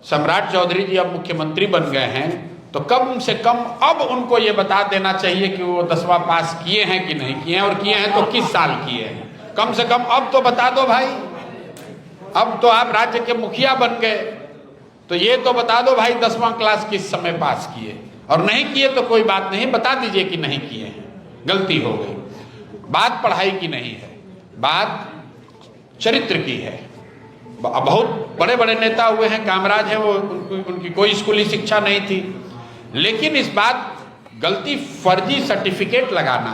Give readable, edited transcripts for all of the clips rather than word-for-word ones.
सम्राट चौधरी जी अब मुख्यमंत्री बन गए हैं, तो कम से कम अब उनको ये बता देना चाहिए कि वो 10वां पास किए हैं कि नहीं किए हैं, और किए हैं तो किस साल किए हैं। कम से कम अब तो बता दो भाई, अब तो आप राज्य के मुखिया बन गए, तो ये तो बता दो भाई 10वां क्लास किस समय पास किए, और नहीं किए तो कोई बात नहीं, बता दीजिए कि नहीं किए हैं, गलती हो गई। बात पढ़ाई की नहीं है, बात चरित्र की है। बहुत बड़े बड़े नेता हुए हैं, कामराज हैं, वो उनकी कोई स्कूली शिक्षा नहीं थी, लेकिन इस बात गलती फर्जी सर्टिफिकेट लगाना,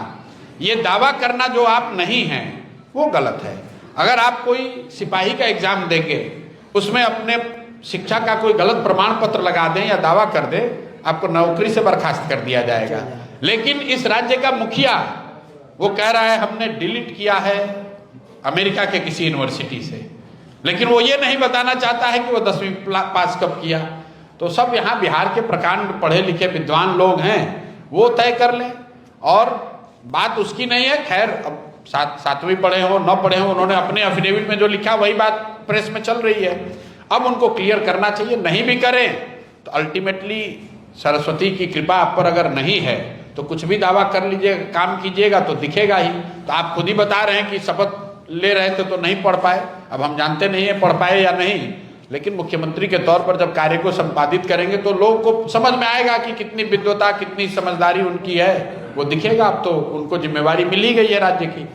ये दावा करना जो आप नहीं हैं, वो गलत है। अगर आप कोई सिपाही का एग्जाम देंगे, उसमें अपने शिक्षा का कोई गलत प्रमाण पत्र लगा दें या दावा कर दें, आपको नौकरी से बर्खास्त कर दिया जाएगा। लेकिन इस राज्य का मुखिया वो कह रहा है हमने डिलीट किया है अमेरिका के किसी यूनिवर्सिटी से, लेकिन वो ये नहीं बताना चाहता है कि वो 10वीं पास कब किया। तो सब यहाँ बिहार के प्रकांड पढ़े लिखे विद्वान लोग हैं, वो तय कर लें, और बात उसकी नहीं है। खैर, अब 7वीं पढ़े हो न पढ़े हो, उन्होंने अपने एफिडेविट में जो लिखा वही बात प्रेस में चल रही है। अब उनको क्लियर करना चाहिए। नहीं भी करें तो अल्टीमेटली सरस्वती की कृपा आप पर अगर नहीं है तो कुछ भी दावा कर लीजिएगा, काम कीजिएगा तो दिखेगा ही। तो आप खुद ही बता रहे हैं कि शपथ ले रहे थे तो नहीं पढ़ पाए। अब हम जानते नहीं है पढ़ पाए या नहीं, लेकिन मुख्यमंत्री के तौर पर जब कार्य को संपादित करेंगे तो लोगों को समझ में आएगा कि कितनी विद्वता, कितनी समझदारी उनकी है, वो दिखेगा। अब तो उनको जिम्मेवारी मिल ही गई है राज्य की।